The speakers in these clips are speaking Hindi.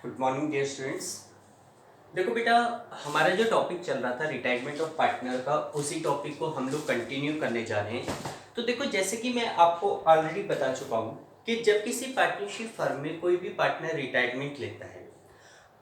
Good morning dear students. देखो बेटा, हमारा जो टॉपिक चल रहा था रिटायरमेंट ऑफ पार्टनर का, उसी टॉपिक को हम लोग कंटिन्यू करने जा रहे हैं। तो देखो, जैसे कि मैं आपको ऑलरेडी बता चुका हूँ कि जब किसी पार्टनरशिप फर्म में कोई भी पार्टनर रिटायरमेंट लेता है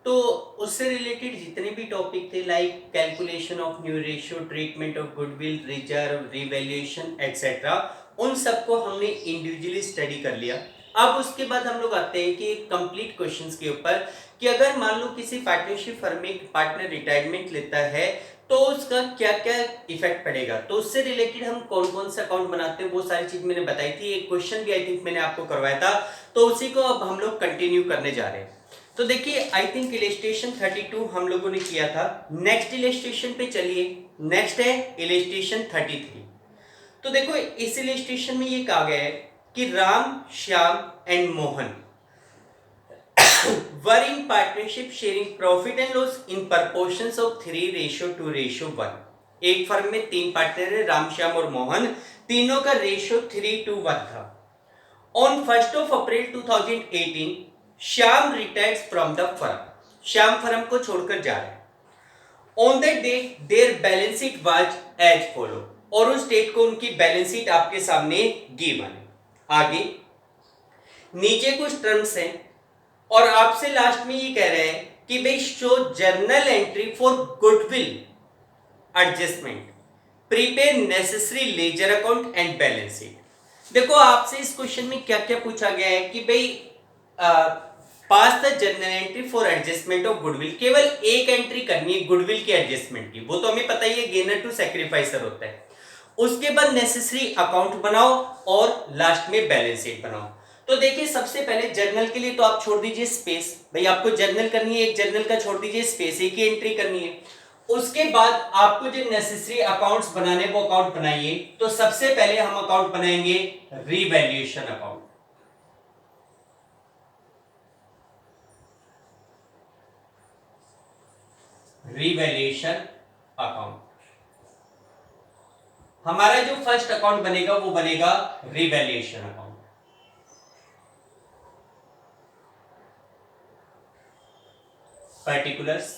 तो उससे रिलेटेड जितने भी टॉपिक थे, like calculation of new ratio, treatment of goodwill, reserve, revaluation etcetera, उन सबको हमने इंडिविजुअली स्टडी कर लिया। अब उसके बाद हम लोग आते हैं कि एक कंप्लीट क्वेश्चंस के ऊपर कि अगर मान लो किसी पार्टनरशिप फर्म में पार्टनर रिटायरमेंट लेता है तो उसका क्या क्या इफेक्ट पड़ेगा। तो उससे रिलेटेड हम कौन कौन सा अकाउंट बनाते हैं वो सारी चीज मैंने बताई थी। एक क्वेश्चन भी आई थिंक मैंने आपको करवाया था, तो उसी को अब हम लोग कंटिन्यू करने जा रहे हैं। तो देखिए, आई थिंक इलस्ट्रेशन 32 हम लोगों ने किया था। नेक्स्ट इलस्ट्रेशन पे चलिए। नेक्स्ट है इलस्ट्रेशन 33। तो देखो, इस इलस्ट्रेशन में ये कहा गया है कि Ram, Shyam and Mohan were in partnership sharing profit and loss in proportions of 3:1। एक फर्म में 3 पार्टनर है, राम, श्याम और मोहन। तीनों का रेशियो 3:1 था। On 1st of April 2018 Shyam retires from the firm. Shyam firm को छोड़कर जा रहे हैं। On that day their balance sheet was as follow, और उस डेट को उनकी बैलेंस शीट आपके सामने गिवन है। आगे नीचे कुछ टर्म्स हैं और आपसे लास्ट में ये कह रहे हैं कि भाई show journal entry for goodwill adjustment, prepare necessary ledger account and balance sheet. देखो, आपसे इस क्वेश्चन में क्या क्या पूछा गया है कि भाई pass the journal entry for adjustment of goodwill. केवल एक एंट्री करनी है गुडविल के एडजस्टमेंट की, वो तो हमें पता ही है, गेनर टू सैक्रिफाइसर होता है। उसके बाद नेसेसरी अकाउंट बनाओ और लास्ट में बैलेंस शीट बनाओ। तो देखिए, सबसे पहले जर्नल के लिए तो आप छोड़ दीजिए स्पेस, भाई आपको जर्नल करनी है, एक जर्नल का छोड़ दीजिए स्पेस, एक ही एंट्री करनी है। उसके बाद आपको जो नेसेसरी अकाउंट्स बनाने वो अकाउंट बनाइए। तो सबसे पहले हम अकाउंट बनाएंगे रिवैल्यूएशन अकाउंट। रिवैल्यूएशन अकाउंट हमारा जो फर्स्ट अकाउंट बनेगा वो बनेगा revaluation account. Particulars,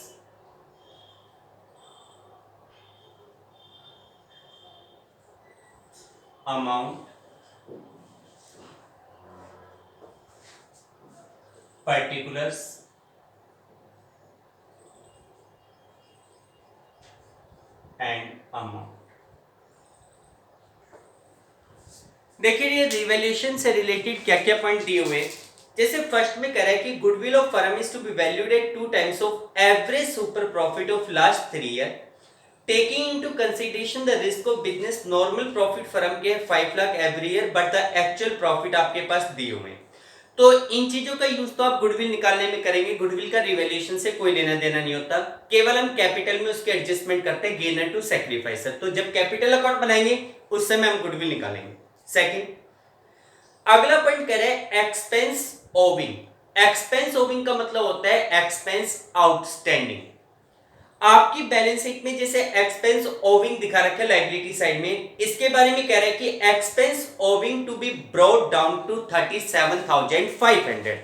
amount, particulars, and amount. देखिए, ये रिवैल्यूएशन से रिलेटेड क्या क्या पॉइंट दिए हुए। जैसे फर्स्ट में कह रहा है कि goodwill of firm is to be valued at 2 times of average super profit of last 3 year, taking into consideration the risk of business. Normal profit firm के 5 lakh every year, but the actual profit आपके पास दिए हुए। तो इन चीजों का यूज तो आप गुडविल निकालने में करेंगे। गुडविल का रिवैल्यूएशन से कोई लेना देना नहीं होता, केवल हम कैपिटल में उसके एडजस्टमेंट करते हैं, गेनर टू सैक्रिफाइसर। तो जब कैपिटल अकाउंट बनाएंगे उस समय हम गुडविल निकालेंगे। सेकंड, अगला पॉइंट कह रहे हैं एक्सपेंस ओविंग। एक्सपेंस ओविंग का मतलब होता है एक्सपेंस आउटस्टैंडिंग। आपकी बैलेंस शीट में जैसे एक्सपेंस ओविंग दिखा रखा है लायबिलिटी साइड में, इसके बारे में कह रहा है कि expense owing to be brought down to 37,500।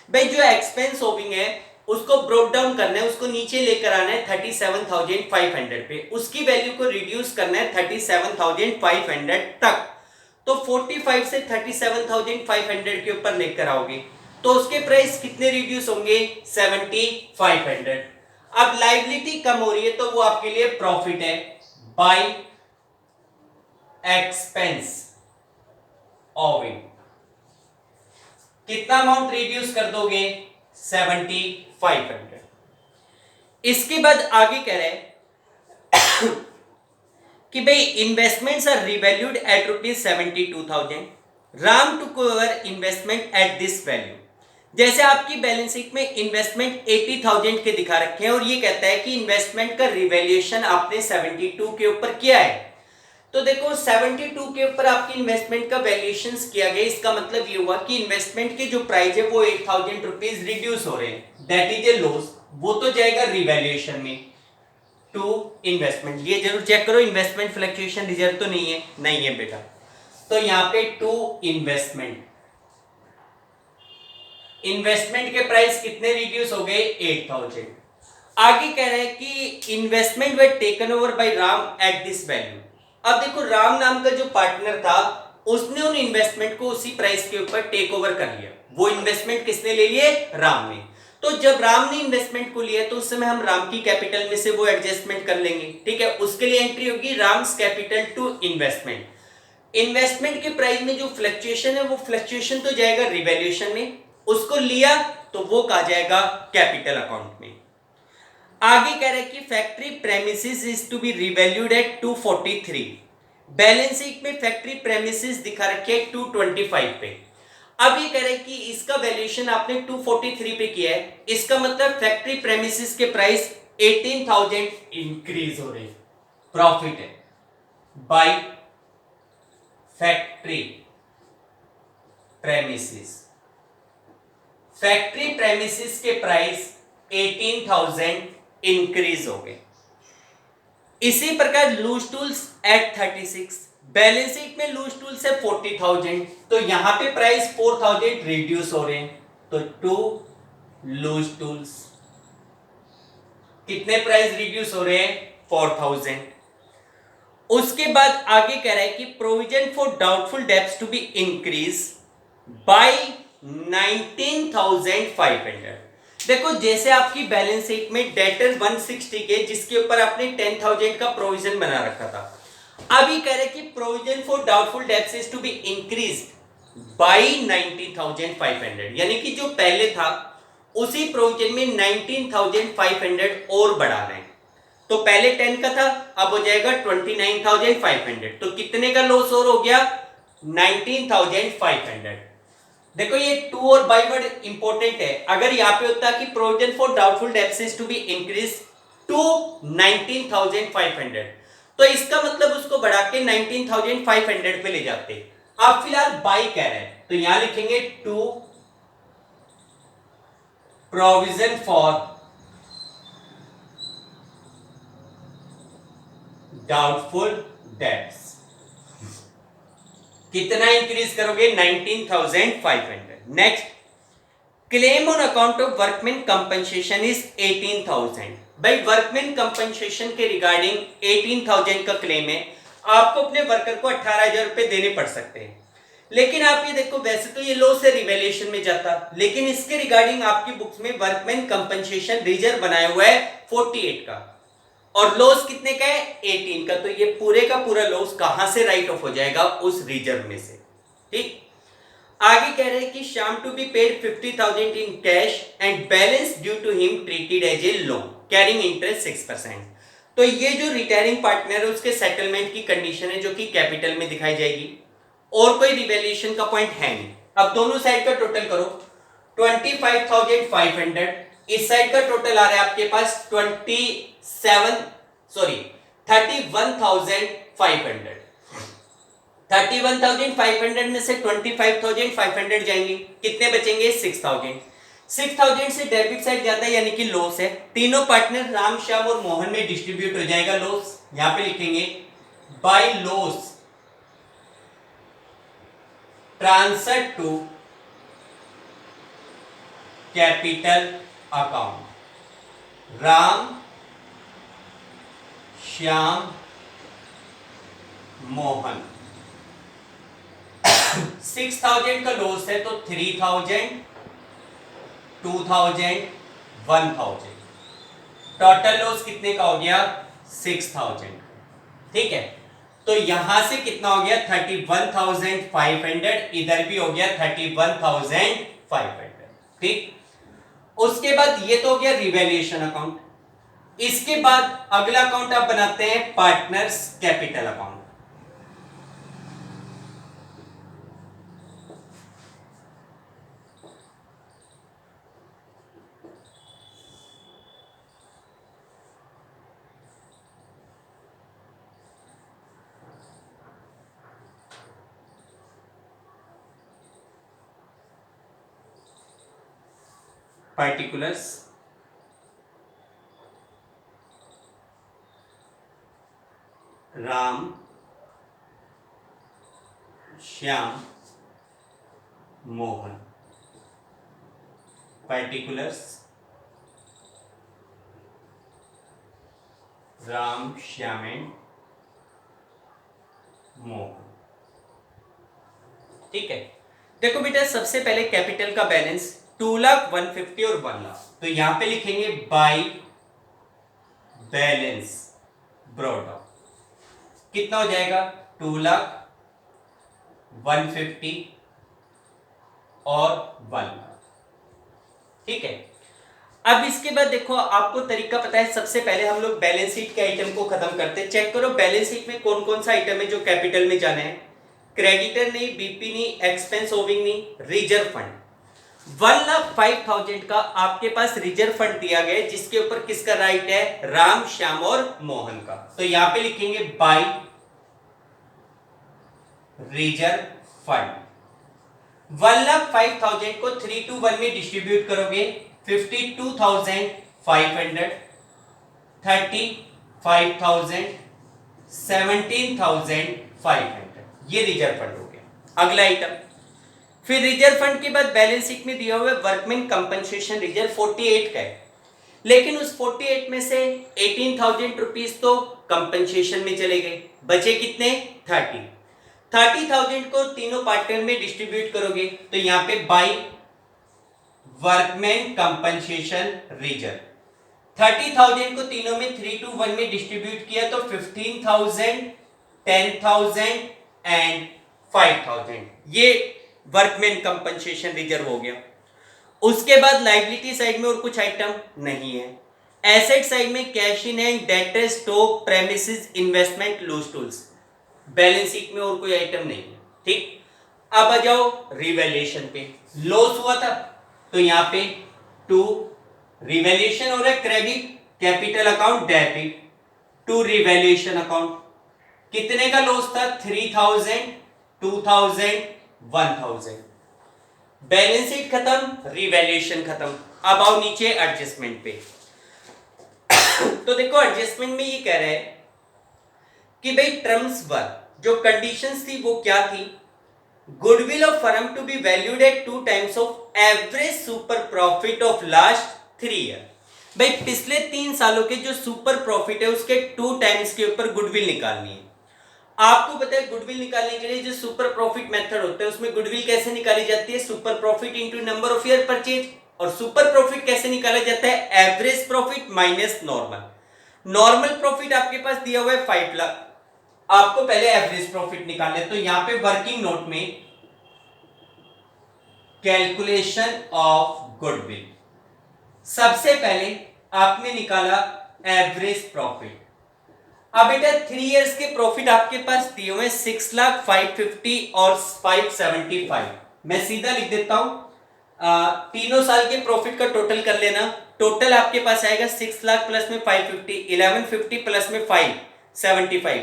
भाई जो एक्सपेंस ओविंग है उसको ब्रोक डाउन करना है, उसको नीचे लेकर आना है 37,500 पे, उसकी वैल्यू को रिड्यूस करना है 37,500 तक। तो 45 से 37,500 के ऊपर लेकर आओगे तो उसके प्राइस कितने रिड्यूस होंगे? 7,500। अब लायबिलिटी कम हो रही है तो वो आपके लिए प्रॉफिट है बाय एक्सपेंस ओविंग। कितना अमाउंट रिड्यूस कर दोगे? 7,500। इसके बाद आगे कह रहे हैं कि भाई investments are revalued at ₹72,000। Ram took over investment at this value. जैसे आपकी बैलेंस शीट में इन्वेस्टमेंट 80,000 के दिखा रखे हैं और ये कहता है कि इन्वेस्टमेंट का रिवैल्यूएशन आपने 72 के ऊपर किया है। तो देखो, 72 के ऊपर आपकी इन्वेस्टमेंट का वैल्यूएशन किया गया, इसका मतलब ये हुआ कि इन्वेस्टमेंट के जो प्राइस है वो 8,000 रुपीज रिड्यूस हो रहे हैं, दैट इज ए लॉस। वो तो जाएगा रिवैल्यूएशन में टू इन्वेस्टमेंट। ये जरूर चेक करो, इन्वेस्टमेंट फ्लक्चुएशन रिजर्व तो नहीं है बेटा। तो यहाँ पे टू इन्वेस्टमेंट इन्वेस्टमेंट के प्राइस कितने रिड्यूस हो गए 8000। आगे कह रहे हैं कि investment were taken over by Ram eight this value. अब देखो राम नाम का जो पार्टनर था उसने उन इन्वेस्टमेंट को उसी प्राइस के ऊपर टेक ओवर कर लिया। वो इन्वेस्टमेंट किसने ले लिए? राम ने। तो जब राम ने इन्वेस्टमेंट को लिया तो उस समय हम राम की कैपिटल में से वो एडजस्टमेंट कर लेंगे, ठीक है। उसके लिए एंट्री होगी Ram's capital to investment. Investment के प्राइस में जो फ्लक्चुएशन है वो फ्लक्चुएशन तो जाएगा रिवैल्यूएशन में, उसको लिया तो वो कहा जाएगा कैपिटल अकाउंट में। आगे कह रहे हैं कि factory premises is to be revalued at 243। Balance sheet में फैक्ट्री प्रेमिसेस दिखा रखे है 225 पे। अब ये कह रहे हैं कि इसका वैल्यूएशन आपने 243 पे किया है, इसका मतलब फैक्ट्री प्रेमिसेस के प्राइस 18,000 इंक्रीज हो रहे, प्रॉफिट है by factory premises. Factory premises के प्राइस 18,000 इंक्रीज हो गए। इसी प्रकार loose tools at 36। Balance sheet में लूज टूल्स है 40,000, तो यहां पे प्राइस 4,000 रिड्यूस हो रहे हैं, तो 2 लूज टूल्स कितने प्राइस रिड्यूस हो रहे हैं 4,000। उसके बाद आगे कह रहा है कि provision for doubtful debts to be increase by 19,500। देखो जैसे आपकी बैलेंस शीट में डेटर 160 के जिसके ऊपर आपने 10,000 का प्रोविजन बना रखा था, अभी कह रहे कि provision for doubtful debts is to be increased by 19,500, यानी कि जो पहले था उसी प्रोविजन में 19,500 और बढ़ा रहे हैं। तो पहले 10 का था, अब हो जाएगा 29,500, तो कितने का लॉस और हो गया 19,500। देखो ये टू और बाई वर्ड इंपॉर्टेंट है। अगर यहां पे होता कि provision for doubtful debts is to be increase to 19,500, तो इसका मतलब उसको बढ़ा के 19,500 पे ले जाते। आप फिलहाल बाई कह रहे हैं तो यहां लिखेंगे to provision for doubtful debts. कितना इंक्रीज करोगे 19,500। Next, claim on account of workman compensation is 18,000। भाई वर्कमैन कंपनसेशन के रिगार्डिंग 18,000 का क्लेम है, आपको अपने वर्कर को 18,000 रुपए देने पड़ सकते हैं। लेकिन आप ये देखो वैसे तो ये लॉस है रिवैल्यूएशन में जाता, लेकिन इसके रिगार्डिंग आपकी बुक्स में वर्कमैन कंपनसेशन रिजर्व बनाया हुआ है 48 का, और लॉस कितने का है 18 का। तो ये पूरे का पूरा लॉस कहां से राइट ऑफ हो जाएगा उस रिजर्व में से, ठीक। आगे कह रहे हैं कि Shyam to be paid 50,000 in cash and balance due to him treated as a loan carrying interest 6%। तो ये जो रिटायरिंग पार्टनर है उसके सेटलमेंट की कंडीशन है जो कि कैपिटल में दिखाई जाएगी, और कोई रिवैल्यूएशन का पॉइंट है नहीं। अब दोनों साइड का टोटल करो 25,500, इस साइड का टोटल आ रहा है आपके पास 31,500। 31,500 में से 25,500 जाएंगे, कितने बचेंगे 6,000। 6,000 से डेबिट साइड जाता है यानी कि लॉस है, तीनों पार्टनर राम श्याम और मोहन में डिस्ट्रीब्यूट हो जाएगा लॉस। यहां पे लिखेंगे by loss transfer to capital account. Ram Shyam Mohan 6,000 का लॉस है तो 3,000 2,000 1,000, टोटल लॉस कितने का हो गया 6,000, ठीक है। तो यहां से कितना हो गया 31,500, इधर भी हो गया 31,500, ठीक। उसके बाद ये तो हो गया रिवैल्यूएशन अकाउंट। इसके बाद अगला अकाउंट आप बनाते हैं partners capital account. Particulars Ram Shyam Mohan. particulars, Ram Shyam and Mohan. ठीक है, देखो बेटा सबसे पहले कैपिटल का बैलेंस 2,01,50 और 1,00,000, तो यहां पे लिखेंगे बाई बैलेंस ब्रॉट डाउन। कितना हो जाएगा 2,01,50 और 1,00,000। ठीक है, अब इसके बाद देखो आपको तरीका पता है, सबसे पहले हम लोग बैलेंस शीट के आइटम को खत्म करते हैं। चेक करो बैलेंस शीट में कौन कौन सा आइटम है जो कैपिटल में जाना है। क्रेडिटर नहीं, बीपी नहीं, एक्सपेंस ओविंग नहीं, रिजर्व फंड। 1,05,000 का आपके पास रिजर्व फंड दिया गया है, जिसके ऊपर किसका राइट है, राम श्याम और मोहन का। तो यहां पे लिखेंगे बाय रिजर्व फंड। 1,05,000 को 3 to 1 में डिस्ट्रीब्यूट करोगे, 52,500, 35,000, 17,500, ये रिजर्व फंड हो गया। अगला आइटम, फिर रिजर्व फंड के बाद बैलेंस शीट में दिया हुआ है वर्कमैन कंपनसेशन रिजर्व 48 का है, लेकिन उस 48 में से 18,000 रुपीज तो कंपनसेशन में चले गए, बचे कितने 30,000 को तीनों पार्टनर में डिस्ट्रीब्यूट करोगे, तो यहां पे बाय वर्कमैन कंपनसेशन रिजर्व 30,000 को तीनों में 3 to 1 में डिस्ट्रीब्यूट किया तो 15,000, 10,000 एंड 5,000, ये वर्कमैन कंपनसेशन रिजर्व हो गया। उसके बाद लायबिलिटी साइड में और कुछ आइटम नहीं है। एसेट साइड में cash in hand, debtor, stock, premises, investment, loose tools. Balance sheet में और कोई आइटम नहीं है। ठीक, अब आ जाओ रिवैल्यूएशन पे। लॉस हुआ था तो यहां पे 2 रिवैल्यूएशन हो रहा है, credit capital account debit to revaluation account. कितने का लॉस था 3,000, 2,000, 1,000। बैलेंस शीट खत्म, रिवैल्यूएशन खत्म। अब आओ नीचे एडजस्टमेंट पे। तो देखो एडजस्टमेंट में ये कह रहा है कि भाई टर्म्स वर, जो कंडीशंस थी वो क्या थी, goodwill of firm to be valued at 2 times of average super profit of last 3 year. भाई पिछले 3 सालों के जो सुपर प्रॉफिट है उसके 2 times के ऊपर गुडविल निकालनी है। आपको पता है गुडविल निकालने के लिए जो सुपर प्रॉफिट मेथड होता है उसमें गुडविल कैसे निकाली जाती है, super profit into number of year purchase. और सुपर प्रॉफिट कैसे निकाला जाता है, average profit minus normal. Normal profit आपके पास दिया हुआ है 5 लाख, आपको पहले एवरेज प्रॉफिट निकालना है। तो यहां पे वर्किंग नोट में कैलकुलेशन ऑफ गुडविल, सबसे पहले आपने निकाला एवरेज प्रॉफिट। अब बेटा 3 इयर्स के प्रॉफिट आपके पास दिए हुए 6,05,50 और 575। मैं सीधा लिख देता हूं, तीनों साल के प्रॉफिट का टोटल कर लेना। टोटल आपके पास आएगा 6 लाख प्लस में 550, 1150 प्लस में 575,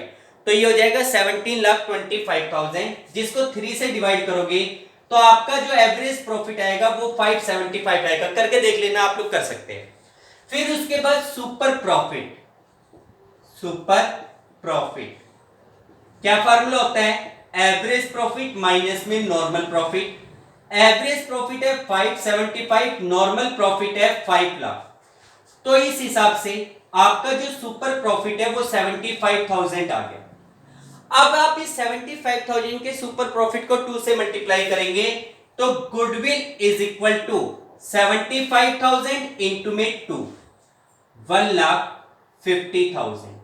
तो ये हो जाएगा 17,25,000, जिसको 3 से डिवाइड करोगे तो आपका जो एवरेज प्रॉफिट आएगा वो 575 आएगा। करके देख लेना, आप लोग कर सकते हैं। फिर उसके बाद सुपर प्रॉफिट, सुपर प्रॉफिट क्या फार्मूला होता है, एवरेज प्रॉफिट माइनस में नॉर्मल प्रॉफिट। एवरेज प्रॉफिट है 575, नॉर्मल प्रॉफिट है 5 लाख, तो इस हिसाब से आपका जो सुपर प्रॉफिट है वो 75,000 आ गया। अब आप इस 75,000 के सुपर प्रॉफिट को 2 से मल्टीप्लाई करेंगे तो goodwill is equal to 75,000 into में 2, 1,50,000।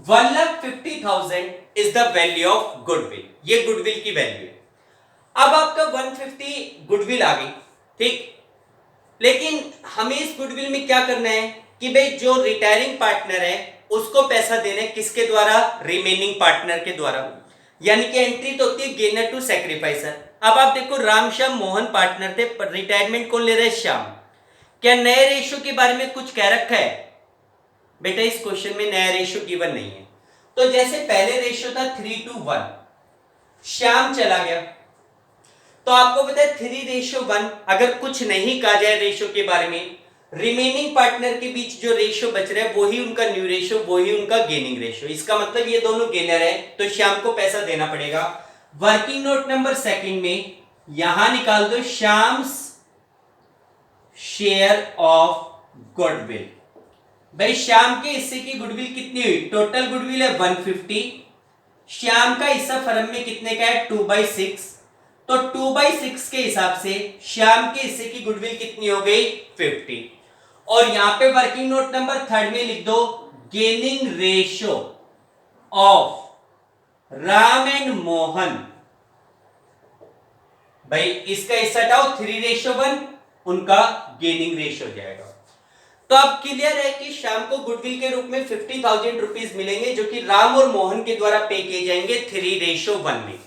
1,50,000 is the value of goodwill, ये गुडविल की वैल्यू है। अब आपका 150 गुडविल आ गई, ठीक, लेकिन हमें इस गुडविल में क्या करना है कि भाई जो रिटायरिंग पार्टनर है उसको पैसा देना है, किसके द्वारा, रिमेनिंग पार्टनर के द्वारा। यानी कि एंट्री तो होती है गेनर टू सैक्रिफाइसर। अब आप देखो राम श्याम मोहन पार्टनर थे, पर रिटायरमेंट कौन ले रहे हैं, श्याम। क्या नए रेशियो के बारे में कुछ कह रखा है, बेटा इस क्वेश्चन में नया रेशियो गिवन नहीं है। तो जैसे पहले रेशियो था 3 to 1, श्याम चला गया, तो आपको पता है 3:1, अगर कुछ नहीं कहा जाए रेशियो के बारे में, रिमेनिंग पार्टनर के बीच जो रेशियो बच रहा है वही उनका न्यू रेशियो, वही उनका गेनिंग रेशियो। इसका मतलब ये दोनों गेनर है, तो श्याम को पैसा देना पड़ेगा। वर्किंग नोट नंबर 2 में यहां निकाल दो श्याम्स शेयर ऑफ गुडविल। भाई श्याम के हिस्से की गुडविल कितनी हुई? टोटल गुडविल है 150, श्याम का हिस्सा फर्म में कितने का है? 2/6, तो 2/6 के हिसाब से श्याम के हिस्से की गुडविल कितनी हो गई? 50। और यहां पे वर्किंग नोट नंबर 3 में लिख दो gaining ratio of Ram and Mohan. भाई इसका हिस्सा हटाओ 3:1, उनका गेनिंग रेशियो हो जाएगा। तो अब क्लियर है कि श्याम को गुडविल के रूप में 50,000 रुपीज मिलेंगे जो कि राम और मोहन के द्वारा पे किए जाएंगे 3:1 में।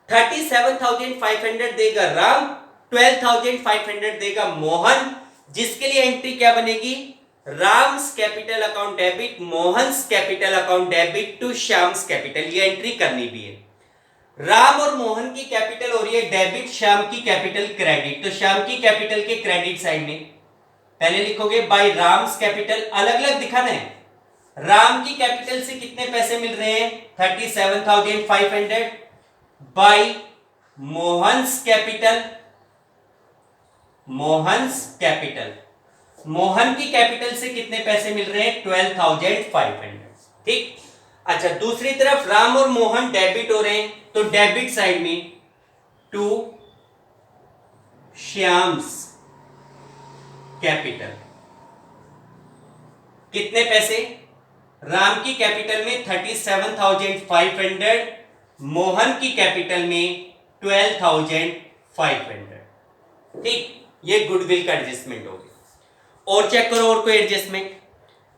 37,500 देगा राम, 12,500 देगा मोहन, जिसके लिए एंट्री क्या बनेगी? Ram's capital account debit, Mohan's capital account debit to Shyam's capital. ये एंट्री करनी भी है। राम और मोहन की कैपिटल हो रही है डेबिट, श्याम की कैपिटल क्रेडिट। तो श्याम की कैपिटल के क्रेडिट साइड में पहले लिखोगे बाय राम्स कैपिटल, अलग अलग दिखाना है। राम की कैपिटल से कितने पैसे मिल रहे हैं? 37,500 by Mohan's capital, Mohan's capital, Mohan की कैपिटल से कितने पैसे मिल रहे हैं? 12,500। ठीक। अच्छा, दूसरी तरफ राम और मोहन डेबिट हो रहे हैं, तो डेबिट साइड में टू श्याम्स कैपिटल कितने पैसे? राम की कैपिटल में 37,500, मोहन की कैपिटल में 12,500। ठीक, ये गुडविल का एडजस्टमेंट हो गया। और चेक करो और कोई adjustment.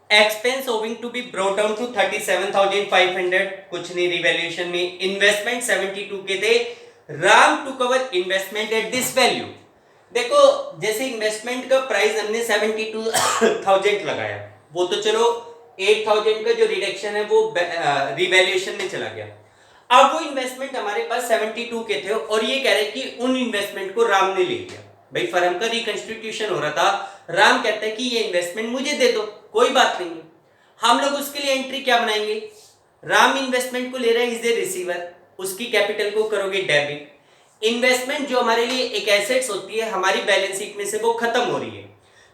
Expense owing to be brought down to 37,500, कुछ नहीं रिवैल्यूएशन में। इन्वेस्टमेंट 72 के थे, Ram took over investment at this value. देखो जैसे इन्वेस्टमेंट का प्राइस हमने 72,000 लगाया, वो तो चलो 8,000 का जो रिडक्शन है वो रिवैल्यूएशन में चला गया। अब वो इन्वेस्टमेंट हमारे पास 72 के थे और ये कह रहे कि उन इन्वेस्टमेंट को राम ने ले लिया। भाई फर्म का रिकंस्टिट्यूशन हो रहा था, राम कहता है कि ये इन्वेस्टमेंट मुझे दे दो, कोई बात नहीं है। हम लोग उसके लिए एंट्री क्या बनाएंगे? राम इन्वेस्टमेंट को ले रहा है, इज ए रिसीवर, उसकी कैपिटल को करोगे डेबिट। इन्वेस्टमेंट जो हमारे लिए एक एसेट्स होती है, हमारी बैलेंस शीट में से वो खत्म हो रही है,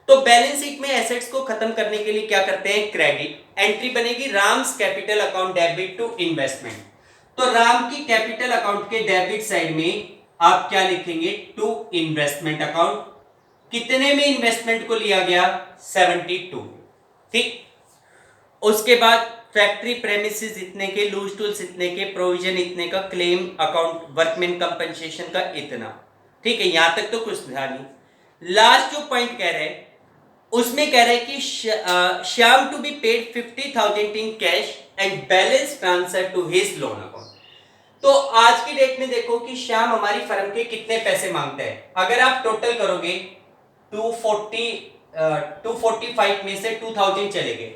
तो बैलेंस शीट में एसेट्स को खत्म करने के लिए क्या करते हैं? क्रेडिट। एंट्री बनेगी Ram's capital account debit to investment. तो राम की कैपिटल अकाउंट के डेबिट साइड में आप क्या लिखेंगे? To investment account. कितने में इन्वेस्टमेंट को लिया गया? 72। ठीक। उसके बाद फैक्ट्री प्रेमिसेस इतने के, लूज टूल्स इतने के, प्रोविजन इतने का, क्लेम अकाउंट वर्कमैन कंपनसेशन का इतना। ठीक है, यहां तक तो कुछ था नहीं। लास्ट जो पॉइंट कह रहे हैं उसमें कह रहे हैं कि Shyam to be paid 50,000 in cash and balance transfer to his loan account. तो आज की डेट में देखो कि श्याम हमारी फर्म के कितने पैसे मांगता है। अगर आप टोटल करोगे 245 में से 2000 चले गए।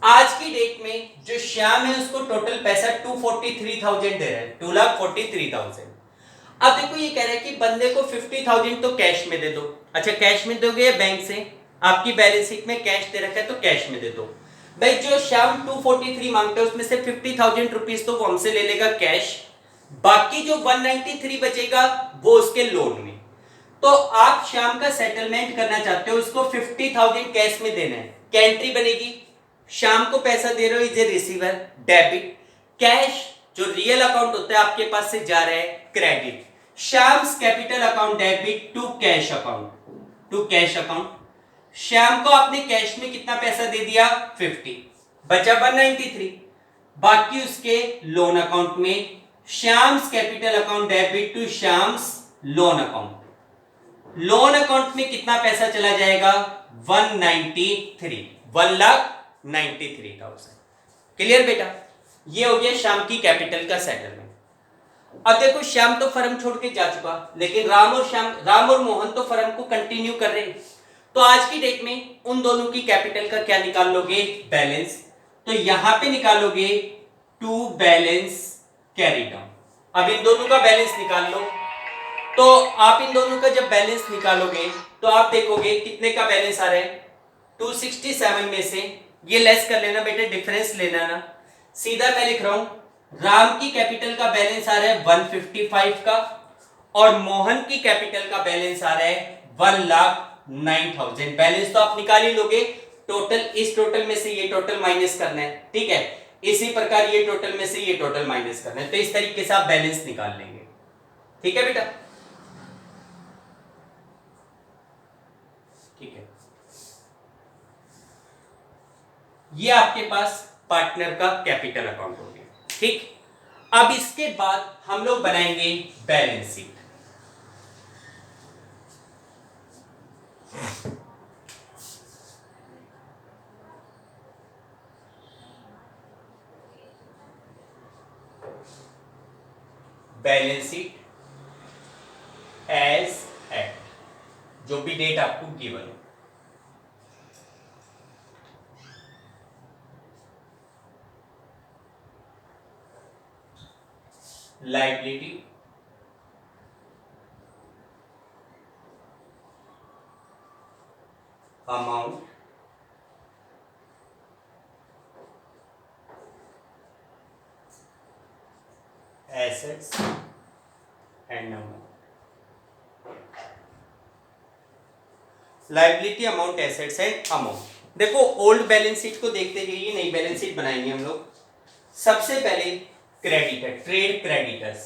आज की डेट में जो श्याम है उसको टोटल पैसा 243,000 दे रहा है, 2,43,000। अब देखो ये कह रहा है कि बंदे को 50,000 तो कैश में दे दो। अच्छा, कैश में दोगे या बैंक से? आपकी बैलेंस शीट में कैश दे रखा है तो कैश में दे दो। भाई जो श्याम 243 मांगता है उसमें से 50,000 रुपीज तो वो हमसे ले लेगा कैश, बाकी जो 193 बचेगा वो उसके लोन में। तो आप श्याम का सेटलमेंट करना चाहते हो, उसको 50,000 कैश में देना है, क्या एंट्री बनेगी? श्याम को पैसा दे रहे हो, is a receiver, debit. Cash जो रियल अकाउंट होता है आपके पास से जा रहा है, credit. Shyam's capital account debit to cash account, to cash account. Shyam को आपने कैश में कितना पैसा दे दिया? 50, बचा 193, बाकी उसके लोन अकाउंट में। Shyam's capital account debit to Shyam's loan account. Loan account में कितना पैसा चला जाएगा? 193, 1,93,000। क्लियर बेटा? ये हो गया श्याम की कैपिटल का सेटलमेंट। अब देखो श्याम तो फर्म छोड़ के जा चुका, लेकिन राम और मोहन तो फर्म को कंटिन्यू कर रहे हैं। तो आज की डेट में उन दोनों की कैपिटल का क्या निकाल लोगे? बैलेंस। तो यहां पे निकालोगे टू बैलेंस कैरी डाउन। अब इन दोनों का बैलेंस निकाल लो। तो आप इन दोनों का जब बैलेंस निकालोगे तो आप देखोगे कितने का बैलेंस आ रहा है? 267 में से ये लेस कर लेना बेटे, डिफरेंस लेना ना। सीधा मैं लिख रहा हूं, राम की कैपिटल का बैलेंस आ रहा है 155 का और मोहन की कैपिटल का बैलेंस आ रहा है 9000। बैलेंस तो आप निकाल ही लोगे, टोटल इस टोटल में से ये टोटल माइनस करना है, ठीक है। इसी प्रकार ये टोटल में से ये टोटल माइनस करना है, तो इस तरीके से आप बैलेंस निकाल लेंगे, ठीक है बेटा। ठीक है, ये आपके पास पार्टनर का कैपिटल अकाउंट हो गया, ठीक। अब इसके बाद हम लोग बनाएंगे balance sheet. Balance sheet as at, जो भी डेट आपको गिवन हो। Liability, amount, assets and amount. Liability, amount, assets and amount. देखो ओल्ड बैलेंस शीट को देखते जाइए, नई बैलेंस शीट बनाएंगे हम लोग। सबसे पहले क्रेडिटर, ट्रेड क्रेडिटर्स।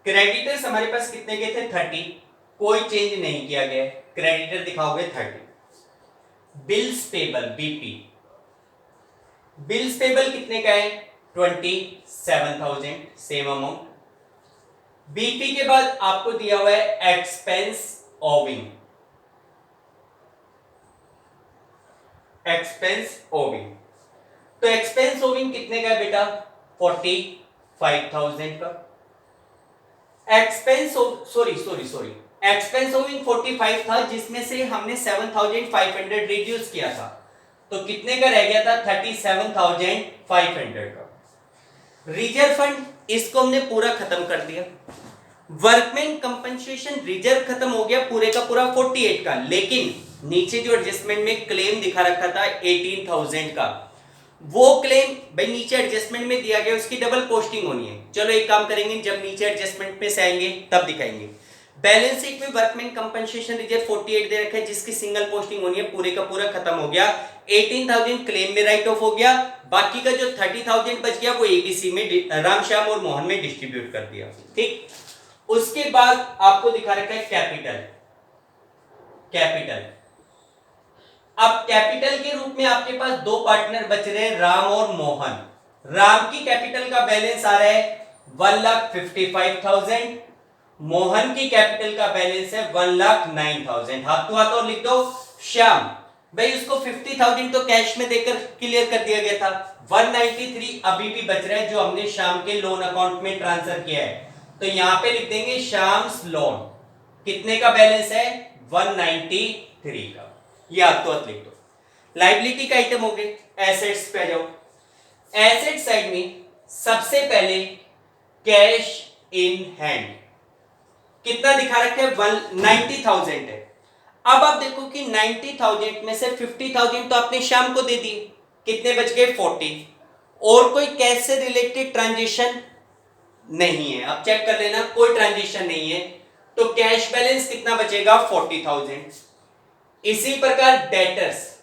क्रेडिटर्स हमारे पास कितने के थे? 30, कोई चेंज नहीं किया गया, क्रेडिटर दिखाओगे 30। Bills payable, BP, bills payable कितने का है? 27,000, सेम अमाउंट। बीपी के बाद आपको दिया हुआ है एक्सपेंस ओविंग, एक्सपेंस ओविंग। तो एक्सपेंस ओविंग कितने का है बेटा? 45,000 का। एक्सपेंस एक्सपेंस ओविंग 45 था, जिसमें से हमने 7,500 रिड्यूस किया था, तो कितने का रह गया था? 37,500 का। रिजर्व फंड, इसको हमने पूरा खत्म कर दिया। वर्कमैन कंपनसेशन रिजर्व खत्म हो गया पूरे का पूरा 48 का, लेकिन नीचे जो एडजस्टमेंट में क्लेम दिखा रखा था 18,000 का, वो क्लेम भाई नीचे एडजस्टमेंट में दिया गया, उसकी डबल पोस्टिंग होनी है। चलो एक काम करेंगे, जब नीचे एडजस्टमेंट पे से आएंगे तब दिखाएंगे। बैलेंस शीट में वर्कमैन कंपनसेशन रिजर्व 48 दे रखा है, जिसकी सिंगल पोस्टिंग होनी है, पूरे का पूरा खत्म हो गया। 18,000 क्लेम में राइट ऑफ हो गया, बाकी का जो 30,000 बच गया वो एबीसी में, रामश्याम और मोहन में डिस्ट्रीब्यूट कर दिया, ठीक। उसके बाद आपको दिखा रखा है कैपिटल, कैपिटल। अब कैपिटल के रूप में आपके पास दो पार्टनर बच रहे हैं, राम और मोहन। राम की कैपिटल का बैलेंस आ रहा है 1,55,000, मोहन की कैपिटल का बैलेंस है 1,09,000। हाथों हाथ और लिख दो। श्याम भाई, उसको 50,000 तो कैश में देकर क्लियर कर दिया गया था, 193 अभी भी बच रहा है जो हमने श्याम के लोन अकाउंट में ट्रांसफर किया है, तो यहां पे लिख देंगे श्याम्स लोन। कितने का बैलेंस है? 193 का। ये आप तो लिख दो। लायबिलिटी का आइटम हो गए, एसेट्स पे जाओ। एसेट साइड में सबसे पहले कैश इन हैंड कितना दिखा रखा है? 90,000 है। अब आप देखो कि 90,000 में से 50,000 तो आपने शाम को दे दिए, कितने बच गए? 40। और कोई कैश से रिलेटेड ट्रांजेक्शन नहीं है, आप चेक कर लेना, कोई ट्रांजेक्शन नहीं है, तो कैश बैलेंस कितना बचेगा? 40,000। इसी प्रकार डेटर्स,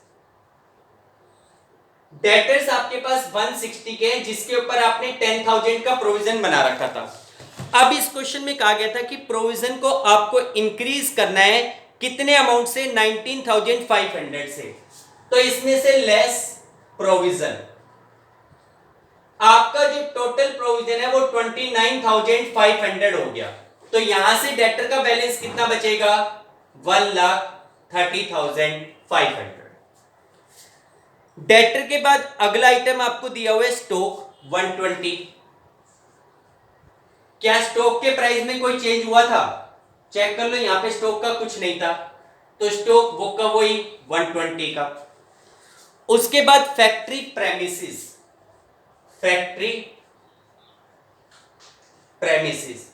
डेटर्स आपके पास 160 के हैं, जिसके ऊपर आपने 10,000 का प्रोविजन बना रखा था। अब इस क्वेश्चन में कहा गया था कि प्रोविजन को आपको इंक्रीज करना है, कितने अमाउंट से? 19,500 से। तो इसमें से लेस प्रोविजन, आपका जो टोटल प्रोविजन है वो 29,500 हो गया, तो यहां से डेटर का बैलेंस कितना बचेगा? 1,30,500। डेटर के बाद अगला आइटम आपको दिया हुआ है स्टॉक 120। क्या स्टॉक के प्राइस में कोई चेंज हुआ था? चेक कर लो, यहां पे स्टॉक का कुछ नहीं था, तो स्टॉक बुक का वही 120 का। उसके बाद factory premises, factory premises,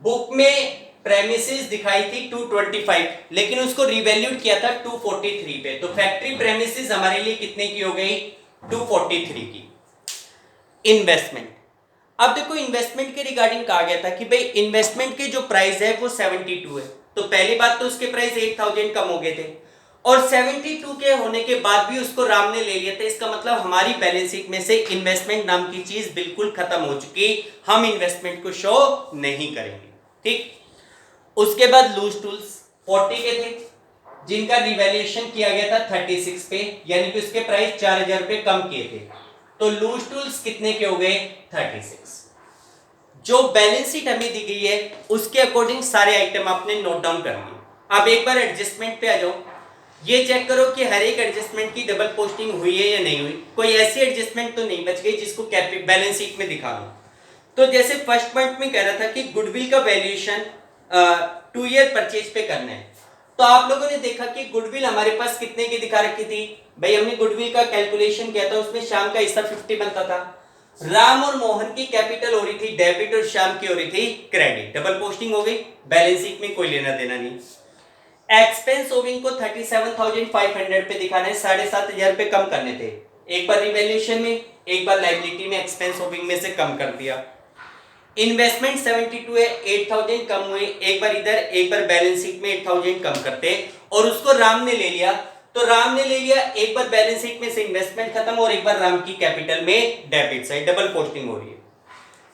book में प्रेमिसेस दिखाई थी 225, लेकिन उसको रिवैल्यूड किया था 243 पे, तो फैक्ट्री प्रेमिसेस हमारे लिए कितने की हो गई? 243 की। इन्वेस्टमेंट, अब देखो इन्वेस्टमेंट के रिगार्डिंग कहा गया था कि भाई इन्वेस्टमेंट के जो प्राइस है वो 72 है, तो पहली बात तो उसके प्राइस 8000 कम हो गए थे, और 72 के होने के बाद भी उसको राम ने ले लिया था। इसका मतलब हमारी बैलेंस शीट में से इन्वेस्टमेंट नाम की चीज बिल्कुल खत्म हो चुकी, हम इन्वेस्टमेंट को शो नहीं करेंगे। ठीक, उसके बाद लूज टूल्स 40 के थे, जिनका रिवैल्यूएशन किया गया था 36 पे, यानी कि उसके प्राइस 4000 रुपए कम किए थे, तो लूज टूल्स कितने के हो गए 36। जो बैलेंस शीट हमें दी गई है उसके अकॉर्डिंग सारे आइटम आपने नोट डाउन कर लिए। अब एक बार एडजस्टमेंट पे आ जाओ, ये चेक करो कि हर एक एडजस्टमेंट की डबल पोस्टिंग हुई है या नहीं हुई, कोई ऐसी एडजस्टमेंट तो नहीं बच गई जिसको बैलेंस शीट में दिखा दो। तो जैसे फर्स्ट पॉइंट में कह रहा था कि गुडविल का वैल्यूएशन 2 ईयर परचेज पे करना है, तो आप लोगों ने देखा कि गुडविल हमारे पास कितने की दिखा रखी थी भाई, हमने गुडविल का कैलकुलेशन किया था, उसमें श्याम का हिस्सा 50 बनता था, राम और मोहन की कैपिटल हो रही थी डेबिट और श्याम की हो रही थी क्रेडिट, डबल पोस्टिंग हो गई, बैलेंस शीट में कोई लेना देना नहीं। एक्सपेंस ओविंग को 37,500 पे दिखाना है, 7,500 रुपए कम करने थे, एक बार रिवैल्यूएशन में एक बार लायबिलिटी में एक्सपेंस ओविंग में से कम कर दिया। इन्वेस्टमेंट 72 है, 8000 कम हुए, एक बार इधर एक बार बैलेंस शीट में 8000 कम करते, और उसको राम ने ले लिया, तो राम ने ले लिया, एक बार बैलेंस शीट में से इन्वेस्टमेंट खत्म और एक बार राम की कैपिटल में डेबिट साइड डबल पोस्टिंग हो रही है।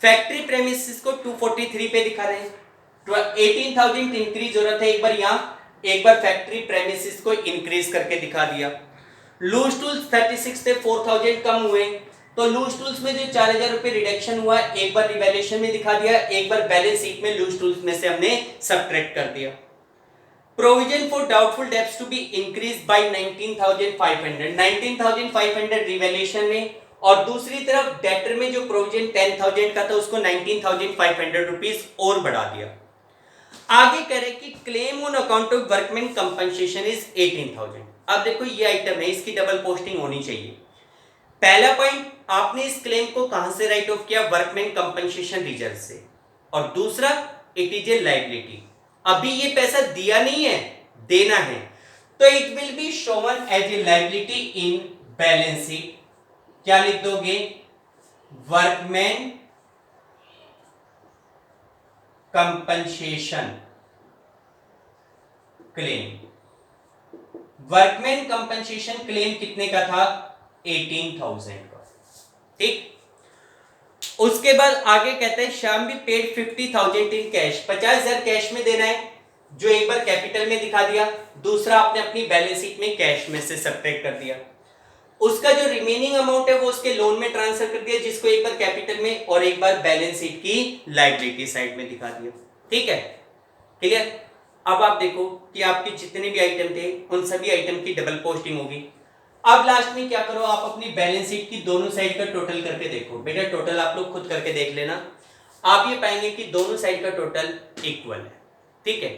फैक्ट्री प्रेमिसेस को 243 पे दिखा रहे हैं, 18,000 इंक्रीज हो रहा था, एक बार यहां एक बार फैक्ट्री प्रेमिसेस को इंक्रीज करके दिखा दिया। लूज टूल्स 36 थे, 4000 कम हुए, तो लूज टूल्स में जो 4000 रुपए रिडक्शन हुआ एक बार रिवैल्यूएशन में दिखा दिया, एक बार बैलेंस शीट में लूज टूल्स में से हमने सब्ट्रैक्ट कर दिया। Provision for doubtful debts to be increase by 19,500 revaluation में, और दूसरी तरफ डेटर में जो प्रोविजन 10,000 का था उसको 19,500 रुपीस और बढ़ा दिया। आगे कह रहे कि claim on account of workman compensation is 18,000। अब देखो ये आइटम है, इसकी डबल पोस्टिंग होनी चाहिए। पहला पॉइंट, आपने इस क्लेम को कहां से राइट ऑफ किया, वर्कमैन कंपनसेशन रिजर्व से, और दूसरा इट इज ए लायबिलिटी, अभी ये पैसा दिया नहीं है, देना है, तो it will be shown as a liability in balance sheet. क्या लिख दोगे, workman compensation claim. Workman compensation claim कितने का था, 18,000 का। ठीक, उसके बाद आगे कहते हैं श्याम भी पेड 50,000 इन कैश, 50,000 कैश में देना है, जो एक बार कैपिटल में दिखा दिया, दूसरा आपने अपनी बैलेंस शीट में कैश में से सब्ट्रैक्ट कर दिया। उसका जो रिमेनिंग अमाउंट है वो उसके लोन में ट्रांसफर कर दिया, जिसको एक बार कैपिटल में और एक बार बैलेंस शीट की लायबिलिटी साइड में दिखा दिया। ठीक है, क्लियर। अब आप देखो कि आपके जितने भी आइटम थे उन सभी आइटम की डबल पोस्टिंग होगी। अब लास्ट में क्या करो, आप अपनी बैलेंस शीट की दोनों साइड का टोटल करके देखो। बेटा टोटल आप लोग खुद करके देख लेना, आप ये पाएंगे कि दोनों साइड का टोटल इक्वल है। ठीक है,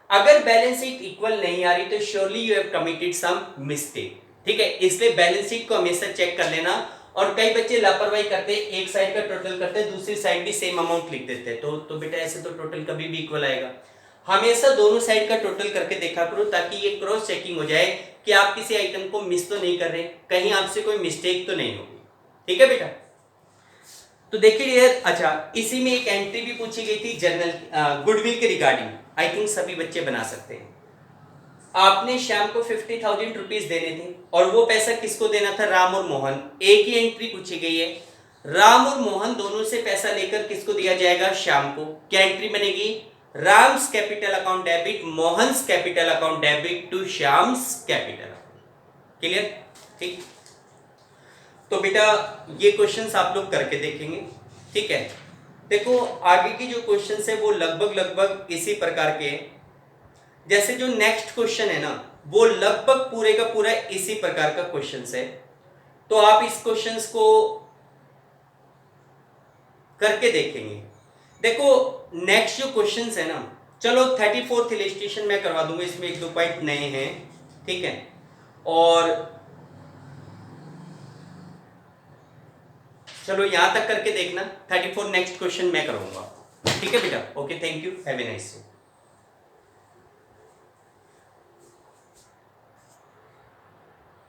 अगर बैलेंस शीट इक्वल नहीं आ रही तो surely you have committed some mistake. ठीक है, इसलिए बैलेंस शीट को हमेशा चेक कर लेना। और कई बच्चे लापरवाही करते हैं, एक साइड का टोटल करते हैं, दूसरी साइड भी सेम अमाउंट लिख देते हैं, तो बेटा ऐसे तो टोटल कभी भी इक्वल आएगा। हमेशा दोनों साइड का टोटल करके देखा करो, ताकि ये क्रॉस चेकिंग हो जाए कि आप किसी आइटम को मिस तो नहीं कर रहे, कहीं आपसे कोई मिस्टेक तो नहीं होगी। ठीक है बेटा, तो देखिए अच्छा, इसी में एक एंट्री भी पूछी गई थी जनरल गुडविल के रिगार्डिंग, आई थिंक सभी बच्चे बना सकते हैं। आपने श्याम को 50,000 रुपीज देने थे, और वो पैसा किसको देना था, राम और मोहन। एक ही एंट्री पूछी गई है, राम और मोहन दोनों से पैसा लेकर किसको दिया जाएगा, श्याम को। क्या एंट्री बनेगी, Ram's capital account debit Mohan's capital account debit to Shyam's capital account. Clear. ठीक, तो बेटा ये क्वेश्चंस आप लोग करके देखेंगे। ठीक है, देखो आगे की जो क्वेश्चंस है वो लगभग इसी प्रकार के, जैसे जो नेक्स्ट क्वेश्चन है ना वो लगभग पूरे का पूरा इसी प्रकार का क्वेश्चंस है, तो आप इस क्वेश्चंस को करके देखेंगे। देखो नेक्स्ट जो क्वेश्चंस है ना, चलो 34th इलस्ट्रेशन मैं करवा दूंगा, इसमें एक दो पॉइंट नए हैं। ठीक है, और चलो यहां तक करके देखना, 34 नेक्स्ट क्वेश्चन मैं करूंगा। ठीक है बेटा, okay, thank you, have a nice day.